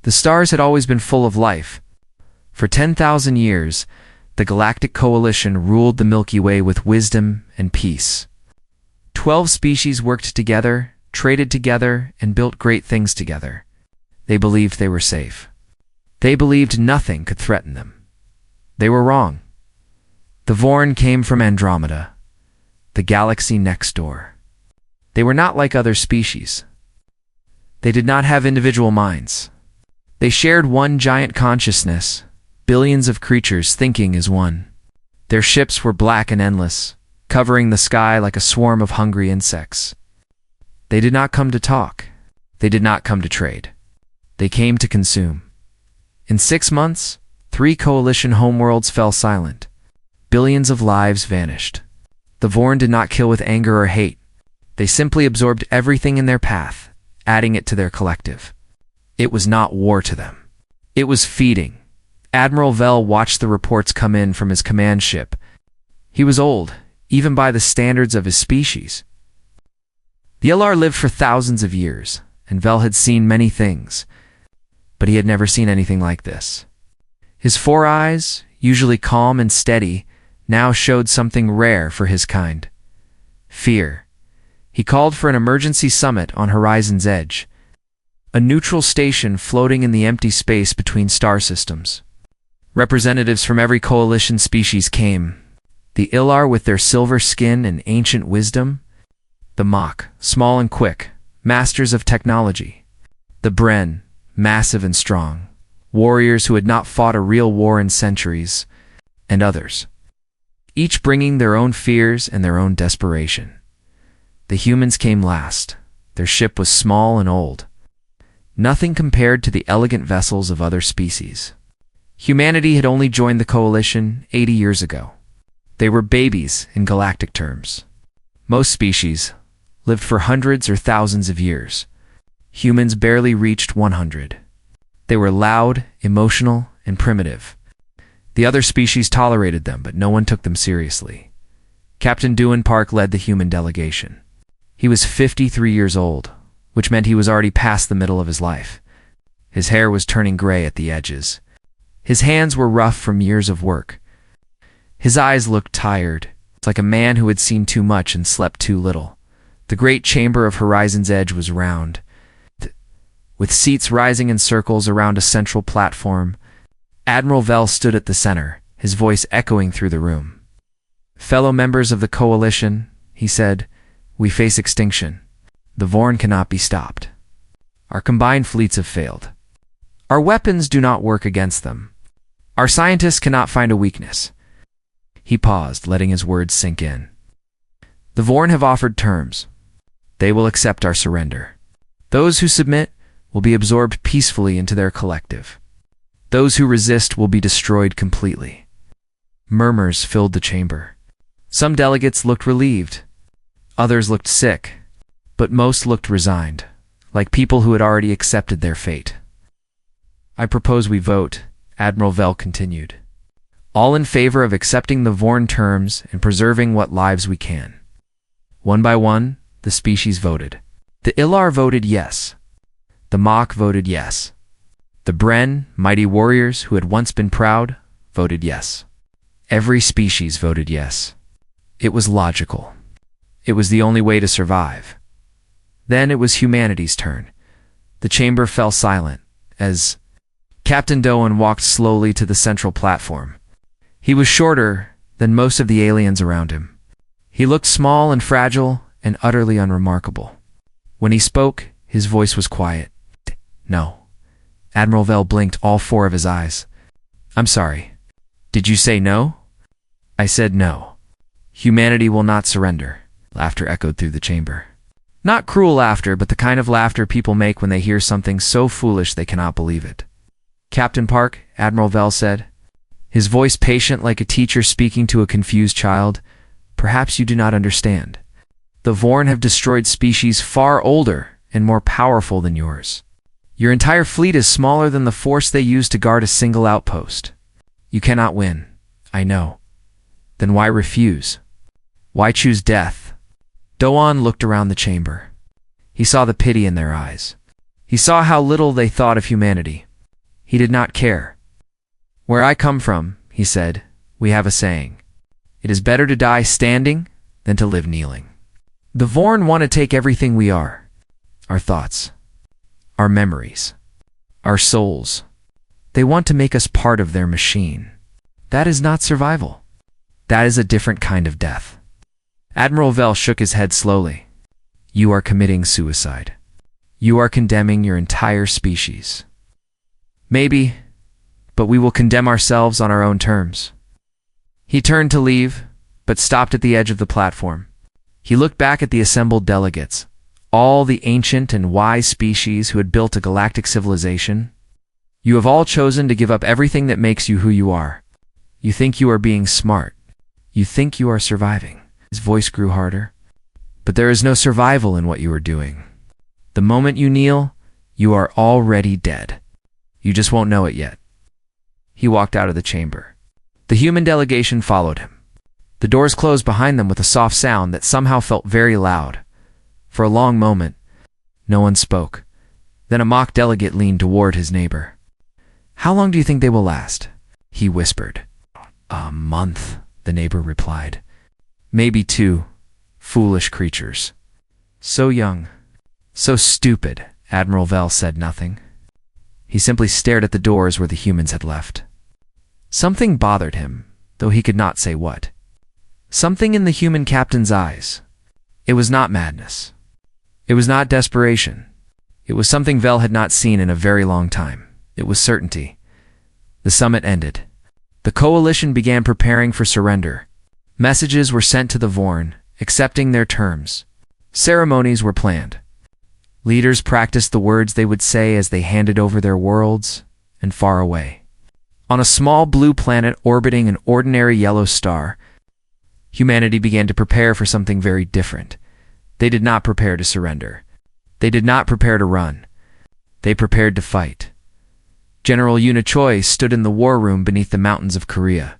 The stars had always been full of life. For 10,000 years, the Galactic Coalition ruled the Milky Way with wisdom and peace. 12 species worked together, traded together, and built great things together. They believed they were safe. They believed nothing could threaten them. They were wrong. The Vorn came from Andromeda, the galaxy next door. They were not like other species. They did not have individual minds. They shared one giant consciousness, billions of creatures thinking as one. Their ships were black and endless, covering the sky like a swarm of hungry insects. They did not come to talk. They did not come to trade. They came to consume. In 6 months, 3 coalition homeworlds fell silent. Billions of lives vanished. The Vorn did not kill with anger or hate. They simply absorbed everything in their path, adding it to their collective. It was not war to them. It was feeding. Admiral Vel watched the reports come in from his command ship. He was old, even by the standards of his species. The LR lived for thousands of years, and Vel had seen many things, but he had never seen anything like this. His 4 eyes, usually calm and steady, now showed something rare for his kind. Fear. He called for an emergency summit on Horizon's edge, a neutral station floating in the empty space between star systems. Representatives from every coalition species came. The Ilar with their silver skin and ancient wisdom. The Mach, small and quick, masters of technology. The Bren, massive and strong, warriors who had not fought a real war in centuries, and others, each bringing their own fears and their own desperation. The humans came last. Their ship was small and old. Nothing compared to the elegant vessels of other species. Humanity had only joined the coalition 80 years ago. They were babies in galactic terms. Most species lived for hundreds or thousands of years. Humans barely reached 100. They were loud, emotional, and primitive. The other species tolerated them, but no one took them seriously. Captain Dewan Park led the human delegation. He was 53 years old, which meant he was already past the middle of his life. His hair was turning gray at the edges. His hands were rough from years of work. His eyes looked tired, like a man who had seen too much and slept too little. The great chamber of Horizon's Edge was round, with seats rising in circles around a central platform. Admiral Vel stood at the center, his voice echoing through the room. "Fellow members of the coalition," he said, "we face extinction. The Vorn cannot be stopped. Our combined fleets have failed. Our weapons do not work against them. Our scientists cannot find a weakness." He paused, letting his words sink in. "The Vorn have offered terms. They will accept our surrender. Those who submit will be absorbed peacefully into their collective. Those who resist will be destroyed completely." Murmurs filled the chamber. Some delegates looked relieved. Others looked sick, but most looked resigned, like people who had already accepted their fate. "I propose we vote," Admiral Vel continued. "All in favor of accepting the Vorn terms and preserving what lives we can." One by one, the species voted. The Ilar voted yes. The Mach voted yes. The Bren, mighty warriors who had once been proud, voted yes. Every species voted yes. It was logical. It was the only way to survive. Then it was humanity's turn. The chamber fell silent as Captain Dewan walked slowly to the central platform. He was shorter than most of the aliens around him. He looked small and fragile and utterly unremarkable. When he spoke, his voice was quiet. "No." Admiral Vel blinked all 4 of his eyes. "I'm sorry. Did you say no?" "I said no. Humanity will not surrender." Laughter echoed through the chamber. Not cruel laughter, but the kind of laughter people make when they hear something so foolish they cannot believe it. "Captain Park," Admiral Vel said, his voice patient like a teacher speaking to a confused child, "perhaps you do not understand. The Vorn have destroyed species far older and more powerful than yours. Your entire fleet is smaller than the force they use to guard a single outpost. You cannot win, I know. Then why refuse? Why choose death?" Dewan looked around the chamber. He saw the pity in their eyes. He saw how little they thought of humanity. He did not care. "Where I come from," he said, "we have a saying. It is better to die standing than to live kneeling." The Vorn want to take everything we are. Our thoughts, our memories, our souls. They want to make us part of their machine. That is not survival. That is a different kind of death. Admiral Vel shook his head slowly. "You are committing suicide. You are condemning your entire species." "Maybe, but we will condemn ourselves on our own terms." He turned to leave, but stopped at the edge of the platform. He looked back at the assembled delegates, all the ancient and wise species who had built a galactic civilization. "You have all chosen to give up everything that makes you who you are. You think you are being smart. You think you are surviving." His voice grew harder. "But there is no survival in what you are doing. The moment you kneel, you are already dead. You just won't know it yet." He walked out of the chamber. The human delegation followed him. The doors closed behind them with a soft sound that somehow felt very loud. For a long moment, no one spoke. Then a mock delegate leaned toward his neighbor. "How long do you think they will last?" he whispered. "A month," the neighbor replied. "Maybe 2. Foolish creatures. So young. So stupid." Admiral Vel said nothing. He simply stared at the doors where the humans had left. Something bothered him, though he could not say what. Something in the human captain's eyes. It was not madness. It was not desperation. It was something Vel had not seen in a very long time. It was certainty. The summit ended. The coalition began preparing for surrender. Messages were sent to the Vorn, accepting their terms. Ceremonies were planned. Leaders practiced the words they would say as they handed over their worlds, and far away. On a small blue planet orbiting an ordinary yellow star, humanity began to prepare for something very different. They did not prepare to surrender. They did not prepare to run. They prepared to fight. General Yuna Choi stood in the war room beneath the mountains of Korea.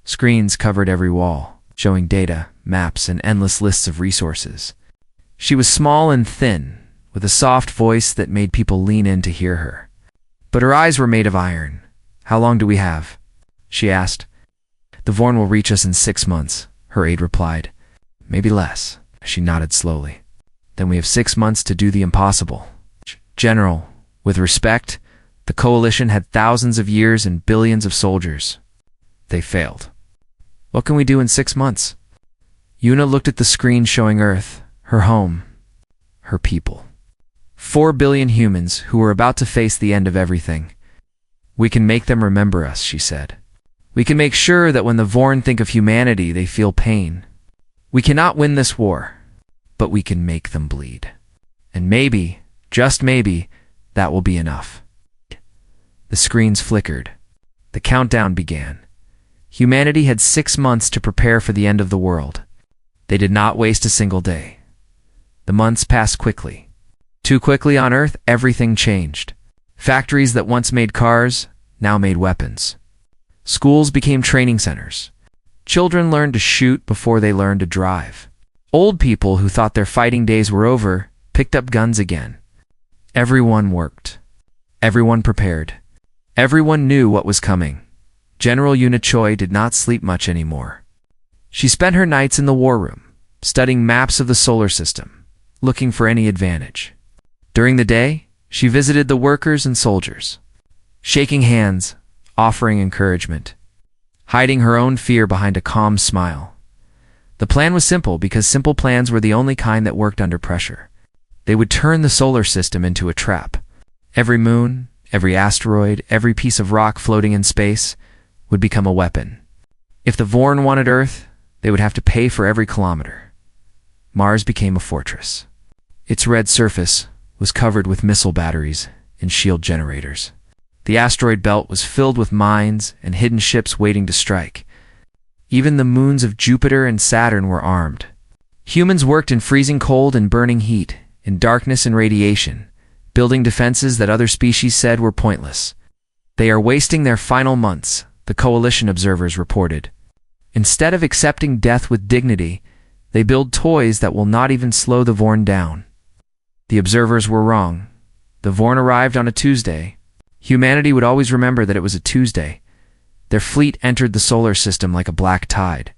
Screens covered every wall, showing data, maps, and endless lists of resources. She was small and thin, with a soft voice that made people lean in to hear her. But her eyes were made of iron. "How long do we have?" she asked. "The Vorn will reach us in 6 months," her aide replied. "Maybe less." She nodded slowly. "Then we have 6 months to do the impossible." "General, with respect, the coalition had thousands of years and billions of soldiers. They failed. What can we do in 6 months?" Yuna looked at the screen showing Earth, her home, her people. 4 billion humans who were about to face the end of everything. "We can make them remember us," she said. "We can make sure that when the Vorn think of humanity, they feel pain. We cannot win this war, but we can make them bleed. And maybe, just maybe, that will be enough." The screens flickered. The countdown began. Humanity had 6 months to prepare for the end of the world. They did not waste a single day. The months passed quickly. Too quickly on Earth, everything changed. Factories that once made cars now made weapons. Schools became training centers. Children learned to shoot before they learned to drive. Old people who thought their fighting days were over picked up guns again. Everyone worked. Everyone prepared. Everyone knew what was coming. General Yuna Choi did not sleep much anymore. She spent her nights in the war room, studying maps of the solar system, looking for any advantage. During the day, she visited the workers and soldiers, shaking hands, offering encouragement, hiding her own fear behind a calm smile. The plan was simple because simple plans were the only kind that worked under pressure. They would turn the solar system into a trap. Every moon, every asteroid, every piece of rock floating in space would become a weapon. If the Vorn wanted Earth, they would have to pay for every kilometer. Mars became a fortress. Its red surface was covered with missile batteries and shield generators. The asteroid belt was filled with mines and hidden ships waiting to strike. Even the moons of Jupiter and Saturn were armed. Humans worked in freezing cold and burning heat, in darkness and radiation, building defenses that other species said were pointless. "They are wasting their final months," the coalition observers reported. "Instead of accepting death with dignity, they build toys that will not even slow the Vorn down." The observers were wrong. The Vorn arrived on a Tuesday. Humanity would always remember that it was a Tuesday. Their fleet entered the solar system like a black tide.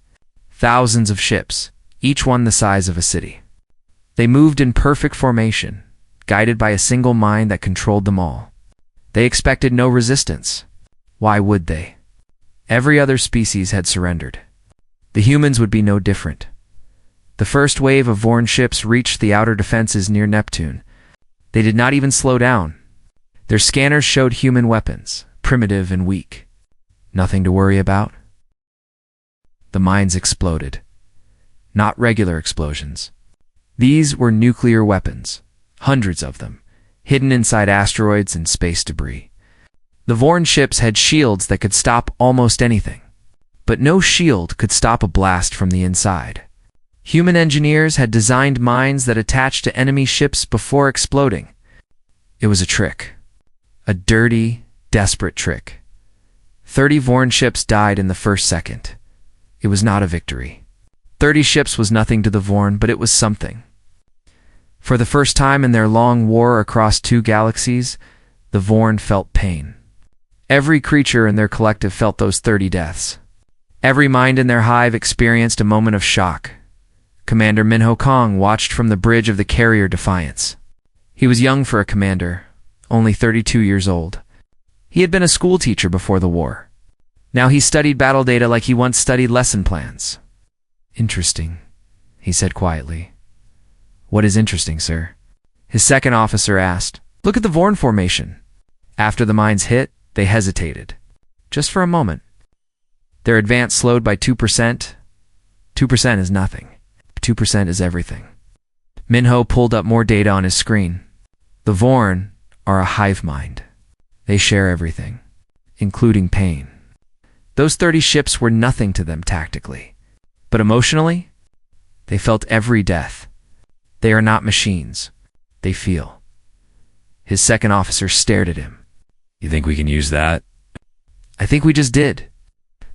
Thousands of ships, each one the size of a city. They moved in perfect formation, guided by a single mind that controlled them all. They expected no resistance. Why would they? Every other species had surrendered. The humans would be no different. The first wave of Vorn ships reached the outer defenses near Neptune. They did not even slow down. Their scanners showed human weapons, primitive and weak. Nothing to worry about. The mines exploded. Not regular explosions. These were nuclear weapons, hundreds of them, hidden inside asteroids and space debris. The Vorn ships had shields that could stop almost anything, but no shield could stop a blast from the inside. Human engineers had designed mines that attached to enemy ships before exploding. It was a trick. A dirty, desperate trick. 30 Vorn ships died in the first second. It was not a victory. 30 ships was nothing to the Vorn, but it was something. For the first time in their long war across 2 galaxies, the Vorn felt pain. Every creature in their collective felt those 30 deaths. Every mind in their hive experienced a moment of shock. Commander Minho Kong watched from the bridge of the carrier Defiance. He was young for a commander, only 32 years old. He had been a school teacher before the war. Now he studied battle data like he once studied lesson plans. "Interesting," he said quietly. "What is interesting, sir?" His second officer asked. "Look at the Vorn formation." After the mines hit, they hesitated. Just for a moment. Their advance slowed by 2%. 2% is nothing. 2% is everything. Minho pulled up more data on his screen. The Vorn are a hive mind. They share everything, including pain. Those 30 ships were nothing to them tactically, but emotionally, they felt every death. They are not machines. They feel. His second officer stared at him. "You think we can use that?" "I think we just did."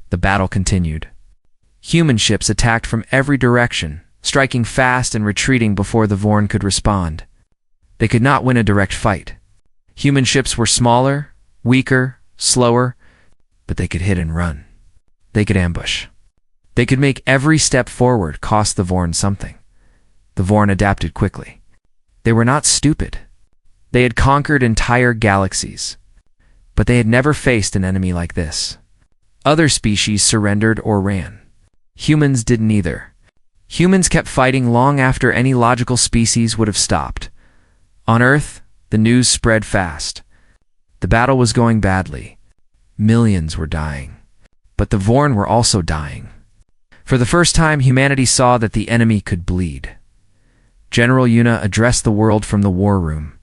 The battle continued. Human ships attacked from every direction, striking fast and retreating before the Vorn could respond. They could not win a direct fight. Human ships were smaller, weaker, slower, but they could hit and run. They could ambush. They could make every step forward cost the Vorn something. The Vorn adapted quickly. They were not stupid. They had conquered entire galaxies, but they had never faced an enemy like this. Other species surrendered or ran. Humans didn't either. Humans kept fighting long after any logical species would have stopped. On Earth, the news spread fast. The battle was going badly. Millions were dying. But the Vorn were also dying. For the first time, humanity saw that the enemy could bleed. General Yuna addressed the world from the war room.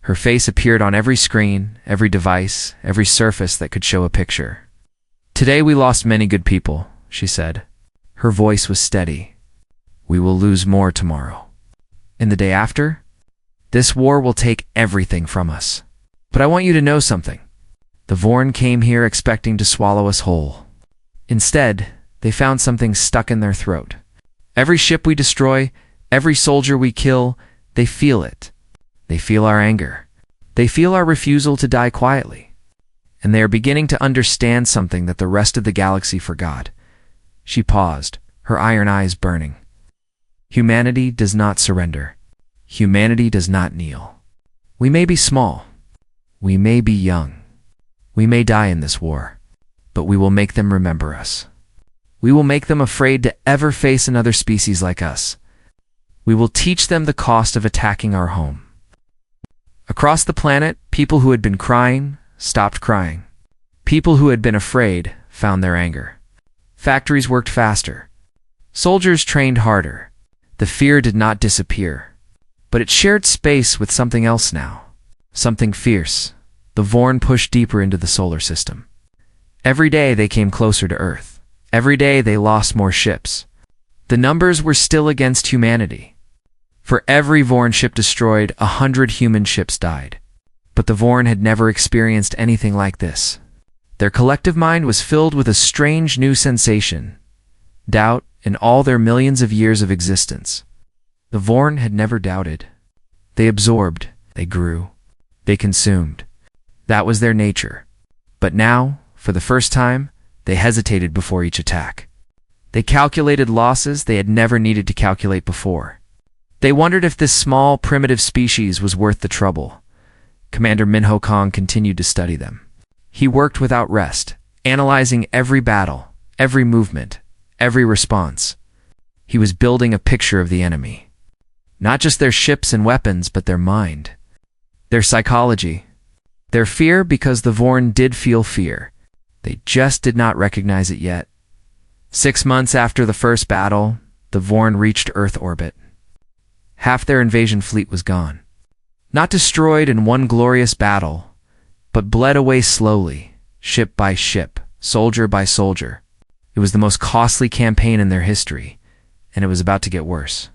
Her face appeared on every screen, every device, every surface that could show a picture. "Today we lost many good people," she said. Her voice was steady. "We will lose more tomorrow. And the day after? This war will take everything from us. But I want you to know something. The Vorn came here expecting to swallow us whole. Instead, they found something stuck in their throat. Every ship we destroy, every soldier we kill, they feel it. They feel our anger. They feel our refusal to die quietly. And they are beginning to understand something that the rest of the galaxy forgot." She paused, her iron eyes burning. "Humanity does not surrender. Humanity does not kneel. We may be small. We may be young. We may die in this war. But we will make them remember us. We will make them afraid to ever face another species like us. We will teach them the cost of attacking our home." Across the planet, people who had been crying stopped crying. People who had been afraid found their anger. Factories worked faster. Soldiers trained harder. The fear did not disappear, but it shared space with something else now. Something fierce. The Vorn pushed deeper into the solar system. Every day they came closer to Earth. Every day they lost more ships. The numbers were still against humanity. For every Vorn ship destroyed, 100 human ships died. But the Vorn had never experienced anything like this. Their collective mind was filled with a strange new sensation, doubt in all their millions of years of existence. The Vorn had never doubted. They absorbed, they grew, they consumed. That was their nature. But now, for the first time, they hesitated before each attack. They calculated losses they had never needed to calculate before. They wondered if this small, primitive species was worth the trouble. Commander Minho Kong continued to study them. He worked without rest, analyzing every battle, every movement, every response. He was building a picture of the enemy. Not just their ships and weapons, but their mind. Their psychology. Their fear, because the Vorn did feel fear. They just did not recognize it yet. 6 months after the first battle, the Vorn reached Earth orbit. Half their invasion fleet was gone. Not destroyed in one glorious battle, but bled away slowly, ship by ship, soldier by soldier. It was the most costly campaign in their history, and it was about to get worse.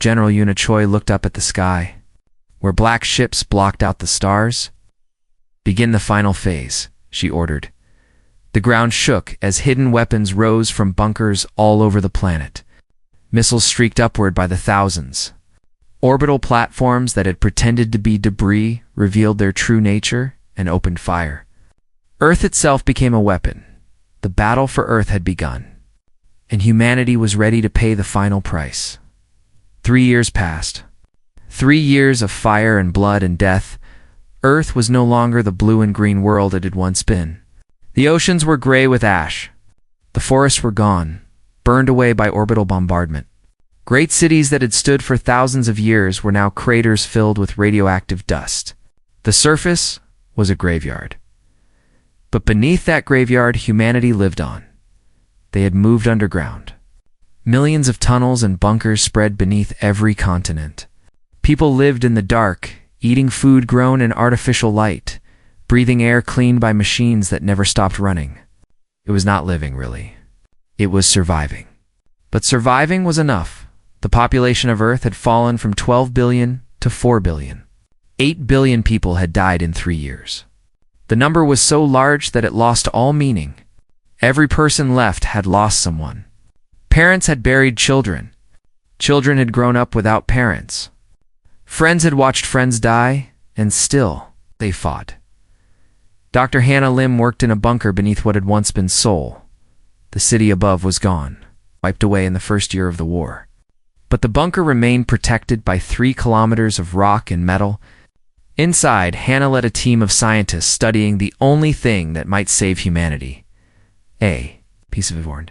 General Yuna Choi looked up at the sky, where black ships blocked out the stars. "Begin the final phase," she ordered. The ground shook as hidden weapons rose from bunkers all over the planet. Missiles streaked upward by the thousands. Orbital platforms that had pretended to be debris revealed their true nature and opened fire. Earth itself became a weapon. The battle for Earth had begun, and humanity was ready to pay the final price. 3 years passed. 3 years of fire and blood and death. Earth was no longer the blue and green world it had once been. The oceans were gray with ash. The forests were gone, burned away by orbital bombardment. Great cities that had stood for thousands of years were now craters filled with radioactive dust. The surface was a graveyard. But beneath that graveyard, humanity lived on. They had moved underground. Millions of tunnels and bunkers spread beneath every continent. People lived in the dark, eating food grown in artificial light, breathing air cleaned by machines that never stopped running. It was not living, really. It was surviving. But surviving was enough. The population of Earth had fallen from 12 billion to 4 billion. 8 billion people had died in 3 years. The number was so large that it lost all meaning. Every person left had lost someone. Parents had buried children. Children had grown up without parents. Friends had watched friends die, and still, they fought. Dr. Hannah Lim worked in a bunker beneath what had once been Seoul. The city above was gone, wiped away in the first year of the war. But the bunker remained protected by 3 kilometers of rock and metal. Inside, Hannah led a team of scientists studying the only thing that might save humanity. A piece of Vorn.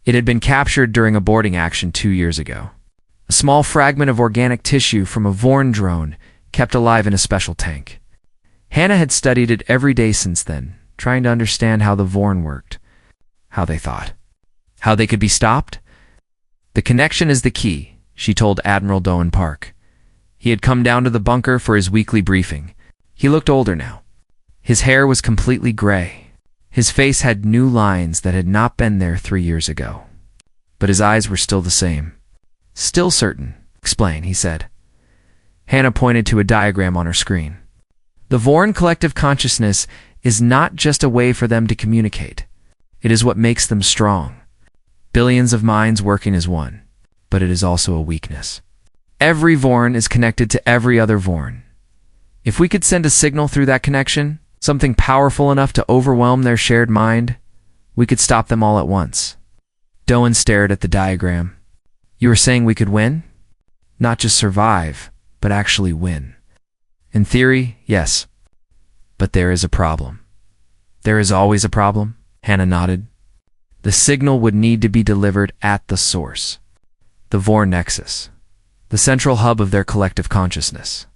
It had been captured during a boarding action 2 years ago. A small fragment of organic tissue from a Vorn drone kept alive in a special tank. Hannah had studied it every day since then, trying to understand how the Vorn worked, how they thought, how they could be stopped. "The connection is the key," she told Admiral Doan Park. He had come down to the bunker for his weekly briefing. He looked older now. His hair was completely gray. His face had new lines that had not been there 3 years ago. But his eyes were still the same. "Still certain. Explain," he said. Hannah pointed to a diagram on her screen. "The Vorn collective consciousness is not just a way for them to communicate. It is what makes them strong. Billions of minds working as one, but it is also a weakness. Every Vorn is connected to every other Vorn. If we could send a signal through that connection, something powerful enough to overwhelm their shared mind, we could stop them all at once." Doan stared at the diagram. "You are saying we could win? Not just survive, but actually win." "In theory, yes. But there is a problem." "There is always a problem," Hannah nodded. "The signal would need to be delivered at the source. The Vorn Nexus, the central hub of their collective consciousness.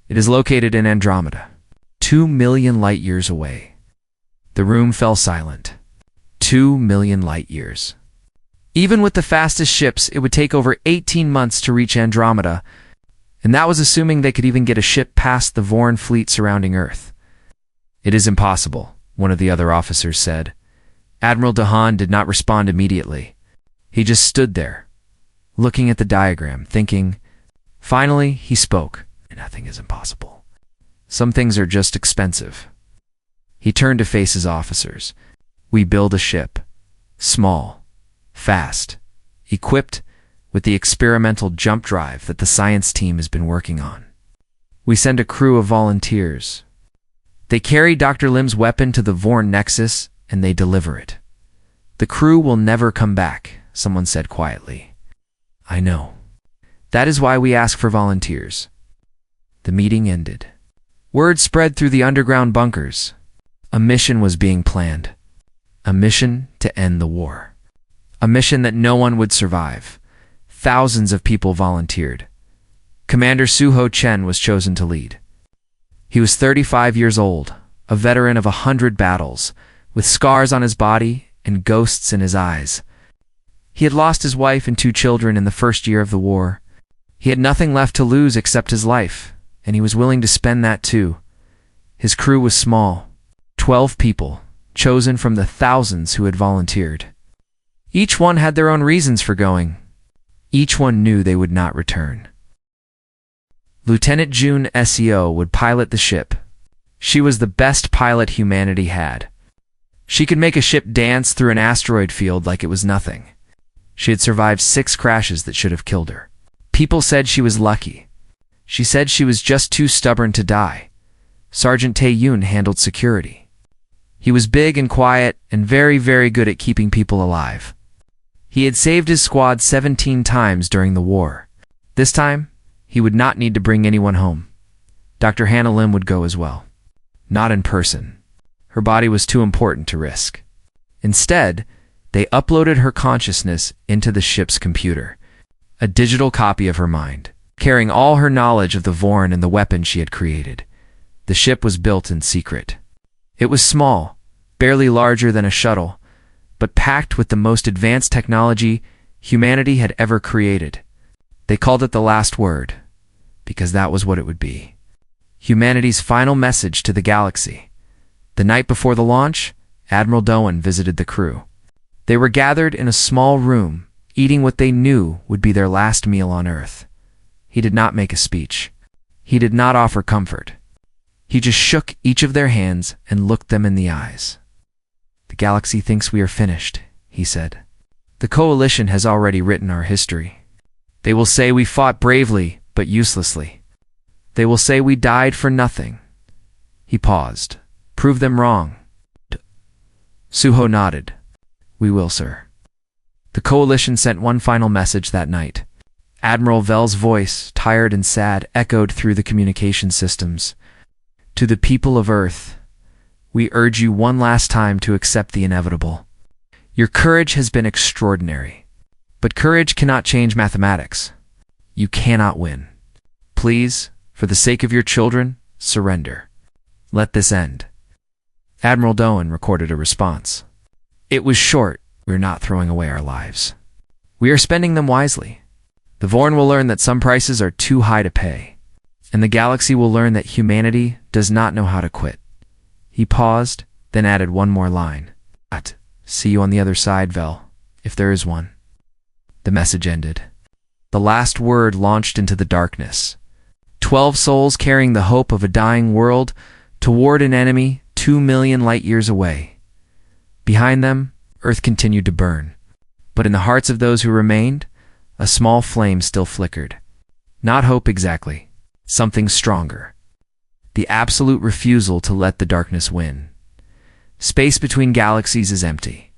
It is located in Andromeda, 2 million light years away." The room fell silent. 2 million light years. Even with the fastest ships, it would take over 18 months to reach Andromeda, and that was assuming they could even get a ship past the Vorn fleet surrounding Earth. "It is impossible," one of the other officers said. Admiral Dahan did not respond immediately. He just stood there, looking at the diagram, thinking. Finally, he spoke. "Nothing is impossible. Some things are just expensive." He turned to face his officers. "We build a ship. Small, fast, equipped with the experimental jump drive that the science team has been working on. We send a crew of volunteers. They carry Dr. Lim's weapon to the Vorn Nexus, and they deliver it. The crew will never come back, someone said quietly. I know. That is why we ask for volunteers. The meeting ended. Word spread through the underground bunkers. A mission was being planned. A mission to end the war. A mission that no one would survive. Thousands of people volunteered. Commander Suho Chen was chosen to lead. He was 35 years old, a veteran of 100 battles, with scars on his body and ghosts in his eyes. He had lost his wife and 2 children in the first year of the war. He had nothing left to lose except his life, and he was willing to spend that too. His crew was small, 12 people, chosen from the thousands who had volunteered. Each one had their own reasons for going. Each one knew they would not return. Lieutenant June SEO would pilot the ship. She was the best pilot humanity had. She could make a ship dance through an asteroid field like it was nothing. She had survived 6 crashes that should have killed her. People said she was lucky. She said she was just too stubborn to die. Sergeant Tae-yoon handled security. He was big and quiet and very, very good at keeping people alive. He had saved his squad 17 times during the war. This time, he would not need to bring anyone home. Dr. Hannah Lim would go as well. Not in person. Her body was too important to risk. Instead, they uploaded her consciousness into the ship's computer, a digital copy of her mind, carrying all her knowledge of the Vorn and the weapon she had created. The ship was built in secret. It was small, barely larger than a shuttle, but packed with the most advanced technology humanity had ever created. They called it the last word, because that was what it would be. Humanity's final message to the galaxy. The night before the launch, Admiral Doan visited the crew. They were gathered in a small room, eating what they knew would be their last meal on Earth. He did not make a speech. He did not offer comfort. He just shook each of their hands and looked them in the eyes. The galaxy thinks we are finished, he said. The coalition has already written our history. They will say we fought bravely, but uselessly. They will say we died for nothing. He paused. Prove them wrong. Suho nodded. We will, sir. The coalition sent one final message that night. Admiral Vel's voice, tired and sad, echoed through the communication systems. To the people of Earth, we urge you one last time to accept the inevitable. Your courage has been extraordinary. But courage cannot change mathematics. You cannot win. Please, for the sake of your children, surrender. Let this end. Admiral Doan recorded a response. It was short. We're not throwing away our lives. We are spending them wisely. The Vorn will learn that some prices are too high to pay, and the galaxy will learn that humanity does not know how to quit. He paused, then added one more line. See you on the other side, Vel, if there is one. The message ended. The last word launched into the darkness. 12 souls carrying the hope of a dying world toward an enemy 2 million light-years away. Behind them, Earth continued to burn. But in the hearts of those who remained, a small flame still flickered. Not hope exactly. Something stronger. The absolute refusal to let the darkness win. Space between galaxies is empty.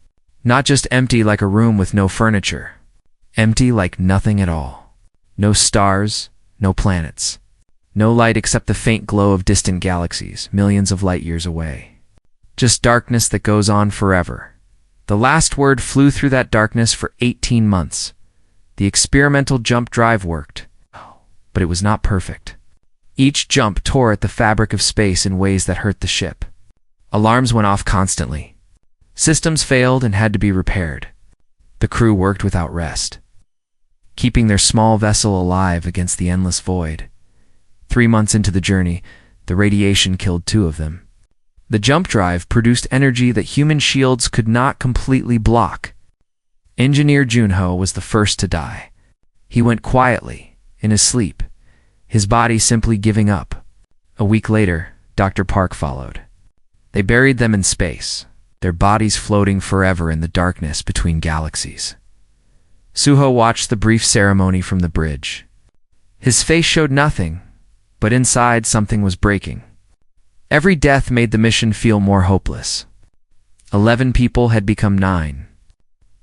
Not just empty like a room with no furniture. Empty like nothing at all. No stars, no planets. No light except the faint glow of distant galaxies, millions of light-years away. Just darkness that goes on forever. The last word flew through that darkness for 18 months. The experimental jump drive worked, but it was not perfect. Each jump tore at the fabric of space in ways that hurt the ship. Alarms went off constantly. Systems failed and had to be repaired. The crew worked without rest, keeping their small vessel alive against the endless void. 3 months into the journey, the radiation killed 2 of them. The jump drive produced energy that human shields could not completely block. Engineer Junho was the first to die. He went quietly, in his sleep, his body simply giving up. A week later, Dr. Park followed. They buried them in space, their bodies floating forever in the darkness between galaxies. Suho watched the brief ceremony from the bridge. His face showed nothing, but inside something was breaking. Every death made the mission feel more hopeless. 11 people had become 9.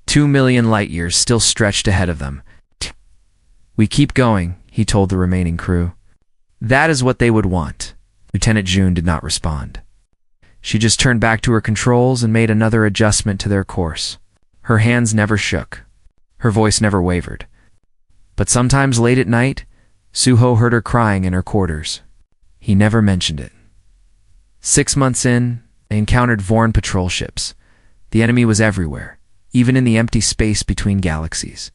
2 million light-years still stretched ahead of them. "We keep going," he told the remaining crew. "That is what they would want." Lieutenant June did not respond. She just turned back to her controls and made another adjustment to their course. Her hands never shook. Her voice never wavered. But sometimes late at night, Suho heard her crying in her quarters. He never mentioned it. 6 months in, they encountered Vorn patrol ships. The enemy was everywhere, even in the empty space between galaxies.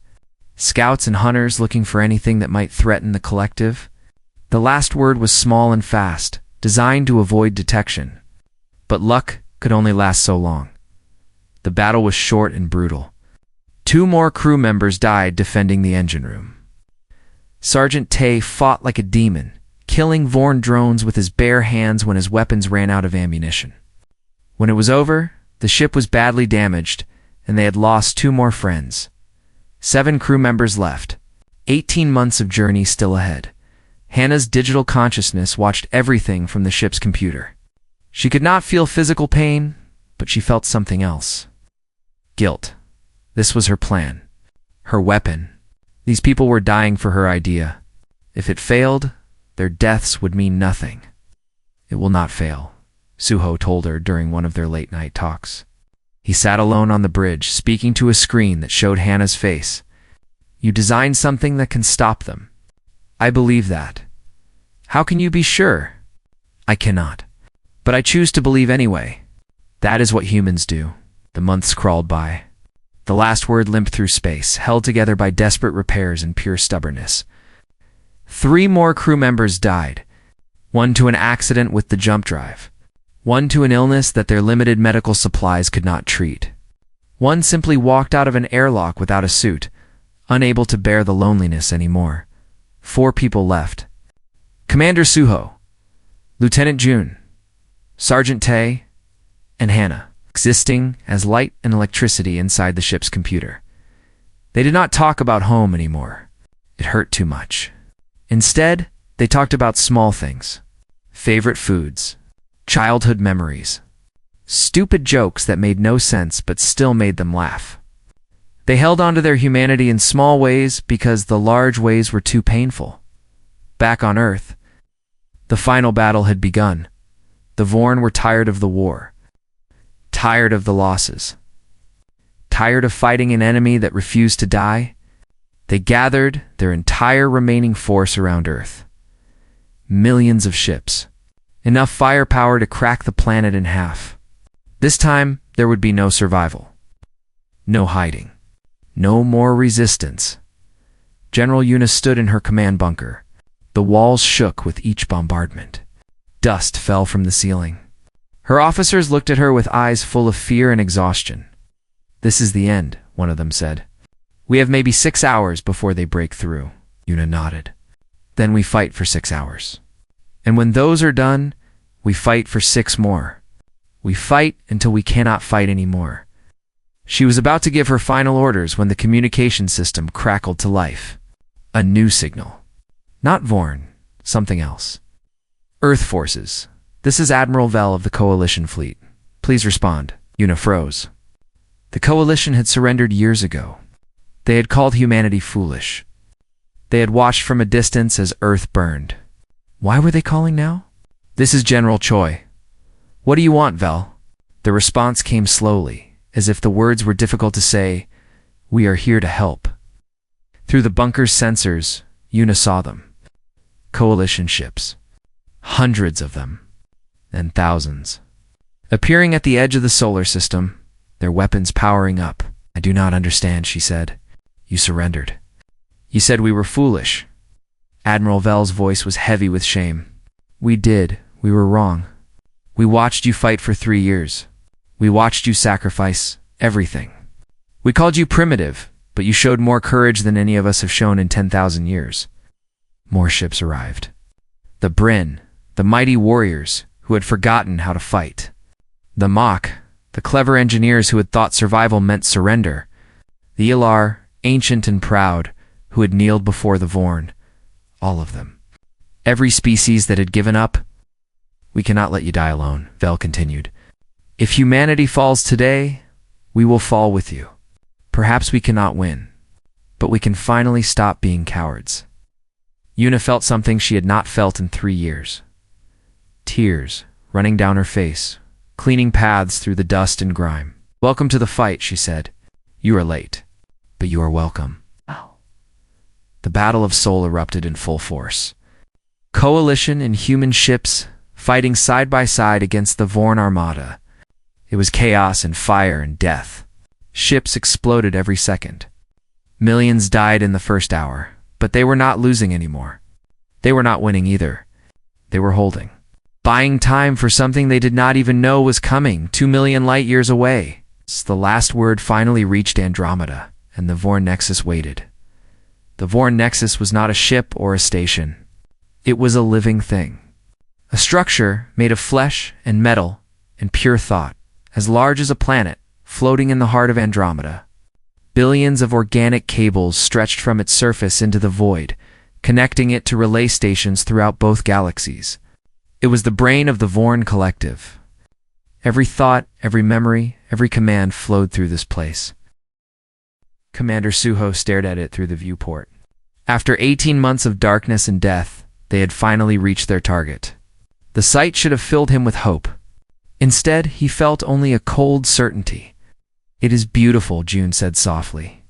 Scouts and hunters looking for anything that might threaten the collective. The last word was small and fast, designed to avoid detection. But luck could only last so long. The battle was short and brutal. 2 more crew members died defending the engine room. Sergeant Tay fought like a demon, killing Vorn drones with his bare hands when his weapons ran out of ammunition. When it was over, the ship was badly damaged, and they had lost 2 more friends. 7 crew members left. 18 months of journey still ahead. Hannah's digital consciousness watched everything from the ship's computer. She could not feel physical pain, but she felt something else. Guilt. This was her plan. Her weapon. These people were dying for her idea. If it failed, their deaths would mean nothing. "It will not fail," Suho told her during one of their late-night talks. He sat alone on the bridge, speaking to a screen that showed Hannah's face. "You designed something that can stop them. I believe that." "How can you be sure?" "I cannot. But I choose to believe anyway." That is what humans do. The months crawled by. The last word limped through space, held together by desperate repairs and pure stubbornness. 3 more crew members died. 1 to an accident with the jump drive. 1 to an illness that their limited medical supplies could not treat. 1 simply walked out of an airlock without a suit, unable to bear the loneliness anymore. 4 people left. Commander Suho, Lieutenant June, Sergeant Tay, and Hannah, existing as light and electricity inside the ship's computer. They did not talk about home anymore. It hurt too much. Instead, they talked about small things. Favorite foods. Childhood memories. Stupid jokes that made no sense but still made them laugh. They held on to their humanity in small ways because the large ways were too painful. Back on Earth, the final battle had begun. The Vorn were tired of the war. Tired of the losses. Tired of fighting an enemy that refused to die. They gathered their entire remaining force around Earth. Millions of ships. Enough firepower to crack the planet in half. This time, there would be no survival. No hiding. No more resistance. General Yuna stood in her command bunker. The walls shook with each bombardment. Dust fell from the ceiling. Her officers looked at her with eyes full of fear and exhaustion. "This is the end," one of them said. "We have maybe 6 hours before they break through." Yuna nodded. "Then we fight for 6 hours. And when those are done, we fight for 6 more. We fight until we cannot fight anymore." She was about to give her final orders when the communication system crackled to life. A new signal. Not Vorn, something else. "Earth forces. This is Admiral Vel of the Coalition fleet. Please respond." Yuna froze. The Coalition had surrendered years ago. They had called humanity foolish. They had watched from a distance as Earth burned. Why were they calling now? "This is General Choi." "What do you want, Vel?" The response came slowly, as if the words were difficult to say. "We are here to help." Through the bunker's sensors, Yuna saw them. Coalition ships. Hundreds of them. And thousands. Appearing at the edge of the solar system, their weapons powering up. "I do not understand," she said. "You surrendered. You said we were foolish." Admiral Vel's voice was heavy with shame. "We did. We were wrong. We watched you fight for 3 years. We watched you sacrifice everything. We called you primitive, but you showed more courage than any of us have shown in 10,000 years." More ships arrived. The Bryn, the mighty warriors who had forgotten how to fight. The Mach, the clever engineers who had thought survival meant surrender. The Ilar, ancient and proud, who had kneeled before the Vorn. All of them. Every species that had given up. We cannot let you die alone, Vel continued. If humanity falls today, we will fall with you. Perhaps we cannot win, but we can finally stop being cowards. Yuna felt something she had not felt in 3 years. Tears running down her face, cleaning paths through the dust and grime. Welcome to the fight, she said. You are late, but you are welcome. The Battle of Seoul erupted in full force. Coalition and human ships fighting side by side against the Vorn Armada. It was chaos and fire and death. Ships exploded every second. Millions died in the first hour, but they were not losing anymore. They were not winning either. They were holding. Buying time for something they did not even know was coming 2 million light years away. The last word finally reached Andromeda, and the Vorn Nexus waited. The Vorn Nexus was not a ship or a station. It was a living thing. A structure made of flesh and metal and pure thought, as large as a planet, floating in the heart of Andromeda. Billions of organic cables stretched from its surface into the void, connecting it to relay stations throughout both galaxies. It was the brain of the Vorn Collective. Every thought, every memory, every command flowed through this place. Commander Suho stared at it through the viewport. After 18 months of darkness and death, they had finally reached their target. The sight should have filled him with hope. Instead, he felt only a cold certainty. It is beautiful, June said softly.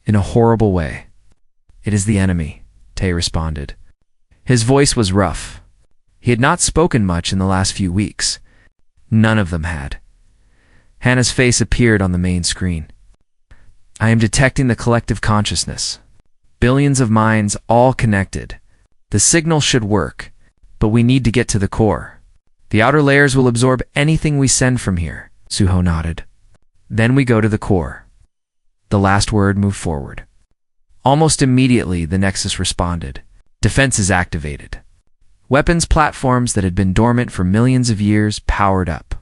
In a horrible way. It is the enemy, Tay responded. His voice was rough. He had not spoken much in the last few weeks. None of them had. Hannah's face appeared on the main screen. I am detecting the collective consciousness. Billions of minds, all connected. The signal should work, but we need to get to the core. The outer layers will absorb anything we send from here, Suho nodded. Then we go to the core. The last word moved forward. Almost immediately, the Nexus responded. Defenses activated. Weapons platforms that had been dormant for millions of years powered up.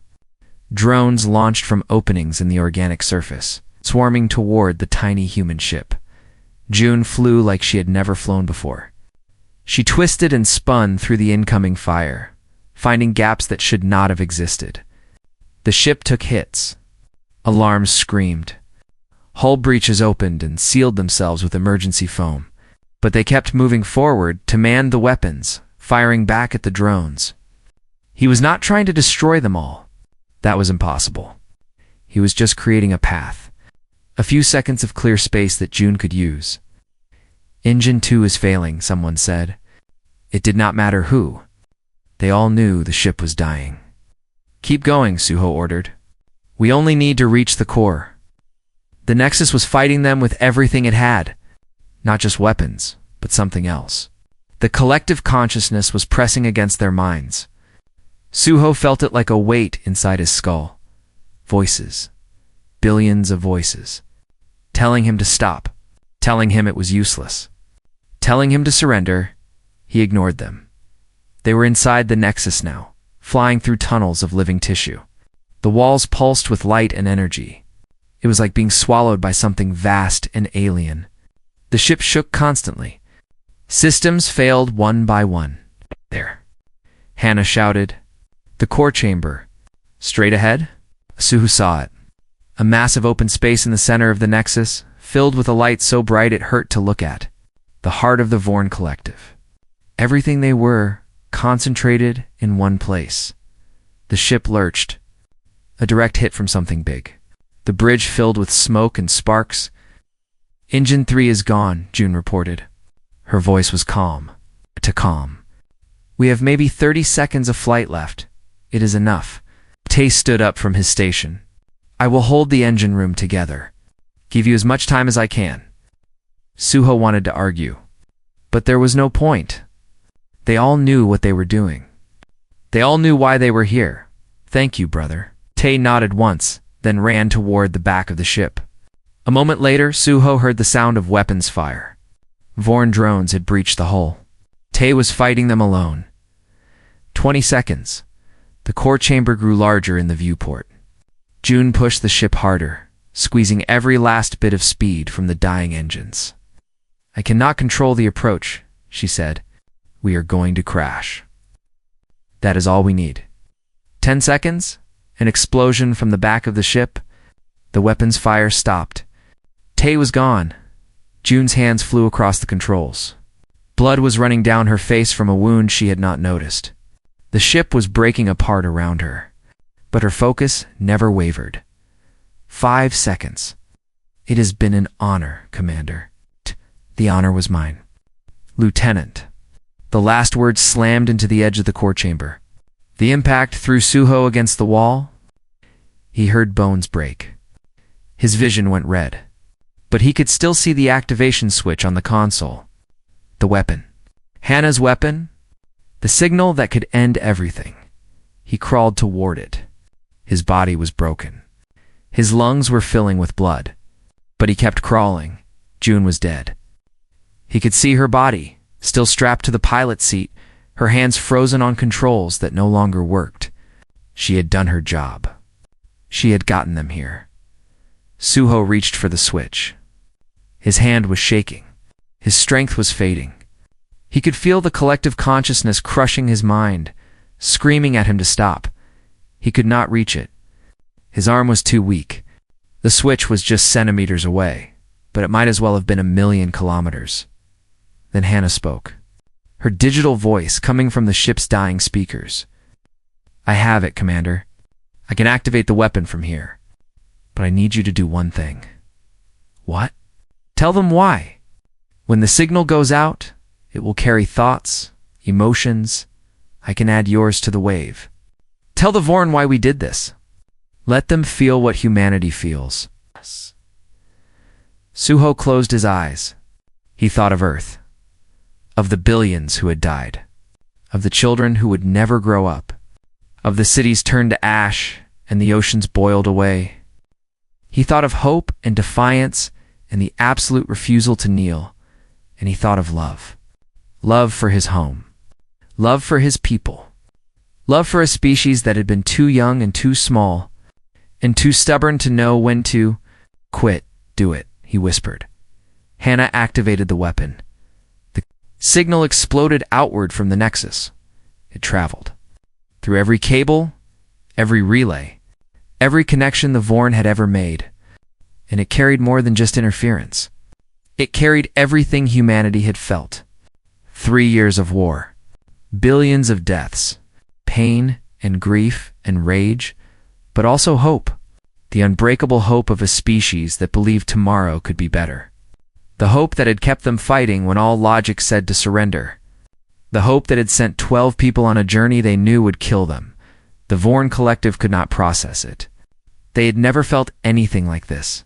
Drones launched from openings in the organic surface, swarming toward the tiny human ship. June flew like she had never flown before. She twisted and spun through the incoming fire, finding gaps that should not have existed. The ship took hits. Alarms screamed. Hull breaches opened and sealed themselves with emergency foam, but they kept moving forward to man the weapons, firing back at the drones. He was not trying to destroy them all. That was impossible. He was just creating a path. A few seconds of clear space that June could use. Engine 2 is failing, someone said. It did not matter who. They all knew the ship was dying. Keep going, Suho ordered. We only need to reach the core. The Nexus was fighting them with everything it had. Not just weapons, but something else. The collective consciousness was pressing against their minds. Suho felt it like a weight inside his skull. Voices. Billions of voices. Telling him to stop. Telling him it was useless. Telling him to surrender. He ignored them. They were inside the Nexus now, flying through tunnels of living tissue. The walls pulsed with light and energy. It was like being swallowed by something vast and alien. The ship shook constantly. Systems failed one by one. There. Hannah shouted. The core chamber. Straight ahead? Suho saw it. A massive open space in the center of the Nexus, filled with a light so bright it hurt to look at. The heart of the Vorn Collective. Everything they were, concentrated in one place. The ship lurched. A direct hit from something big. The bridge filled with smoke and sparks. Engine 3 is gone, June reported. Her voice was calm. To calm. We have maybe 30 seconds of flight left. It is enough. Tay stood up from his station. I will hold the engine room together. Give you as much time as I can. Suho wanted to argue. But there was no point. They all knew what they were doing. They all knew why they were here. Thank you, brother. Tay nodded once, then ran toward the back of the ship. A moment later, Suho heard the sound of weapons fire. Vorn drones had breached the hull. Tay was fighting them alone. 20 seconds. The core chamber grew larger in the viewport. June pushed the ship harder, squeezing every last bit of speed from the dying engines. I cannot control the approach, she said. We are going to crash. That is all we need. 10 seconds? An explosion from the back of the ship. The weapon's fire stopped. Tay was gone. June's hands flew across the controls. Blood was running down her face from a wound she had not noticed. The ship was breaking apart around her, but her focus never wavered. 5 seconds. It has been an honor, Commander. The honor was mine. Lieutenant. The last word slammed into the edge of the core chamber. The impact threw Suho against the wall. He heard bones break. His vision went red, but he could still see the activation switch on the console. The weapon. Hannah's weapon. The signal that could end everything. He crawled toward it. His body was broken. His lungs were filling with blood. But he kept crawling. June was dead. He could see her body, still strapped to the pilot seat, her hands frozen on controls that no longer worked. She had done her job. She had gotten them here. Suho reached for the switch. His hand was shaking. His strength was fading. He could feel the collective consciousness crushing his mind, screaming at him to stop. He could not reach it. His arm was too weak. The switch was just centimeters away, but it might as well have been 1,000,000 kilometers. Then Hannah spoke. Her digital voice coming from the ship's dying speakers. I have it, Commander. I can activate the weapon from here. But I need you to do one thing. What? Tell them why. When the signal goes out, it will carry thoughts, emotions. I can add yours to the wave. Tell the Vorn why we did this. Let them feel what humanity feels. Suho closed his eyes. He thought of Earth, of the billions who had died, of the children who would never grow up, of the cities turned to ash and the oceans boiled away. He thought of hope and defiance and the absolute refusal to kneel, and he thought of love. Love for his home. Love for his people. Love for a species that had been too young and too small, and too stubborn to know when to quit. Do it, he whispered. Hannah activated the weapon. The signal exploded outward from the Nexus. It traveled through every cable, every relay, every connection the Vorn had ever made. And it carried more than just interference. It carried everything humanity had felt. 3 years of war, billions of deaths, pain and grief and rage, but also hope. The unbreakable hope of a species that believed tomorrow could be better. The hope that had kept them fighting when all logic said to surrender. The hope that had sent 12 people on a journey they knew would kill them. The Vorn collective could not process it. They had never felt anything like this.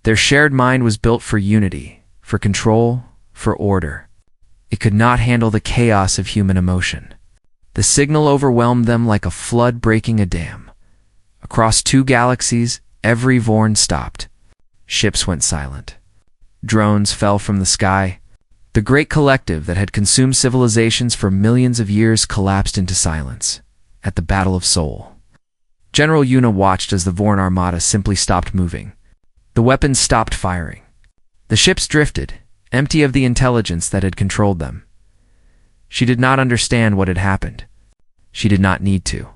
Their shared mind was built for unity, for control, for order. It could not handle the chaos of human emotion. The signal overwhelmed them like a flood breaking a dam. Across 2 galaxies, every Vorn stopped. Ships went silent. Drones fell from the sky. The great collective that had consumed civilizations for millions of years collapsed into silence at the Battle of Seoul. General Yuna watched as the Vorn armada simply stopped moving. The weapons stopped firing. The ships drifted, empty of the intelligence that had controlled them. She did not understand what had happened. She did not need to.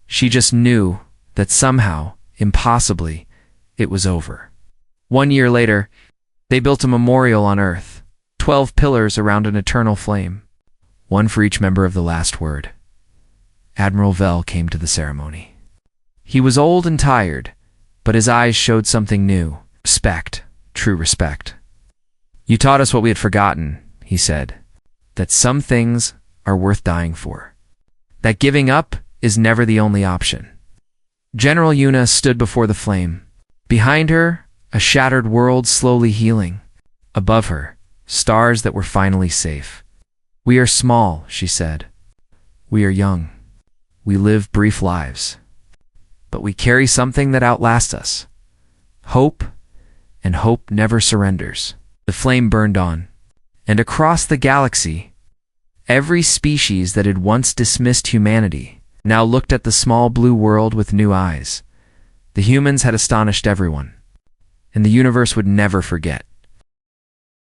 She just knew that somehow, impossibly, it was over. 1 year later, they built a memorial on Earth, 12 pillars around an eternal flame, one for each member of the Last Word. Admiral Vel came to the ceremony. He was old and tired, but his eyes showed something new. Respect, true respect. You taught us what we had forgotten, he said, that some things are worth dying for. That giving up is never the only option. General Yuna stood before the flame. Behind her, a shattered world slowly healing. Above her, stars that were finally safe. We are small, she said. We are young. We live brief lives. But we carry something that outlasts us. Hope, and hope never surrenders. The flame burned on, and across the galaxy, every species that had once dismissed humanity now looked at the small blue world with new eyes. The humans had astonished everyone, and the universe would never forget.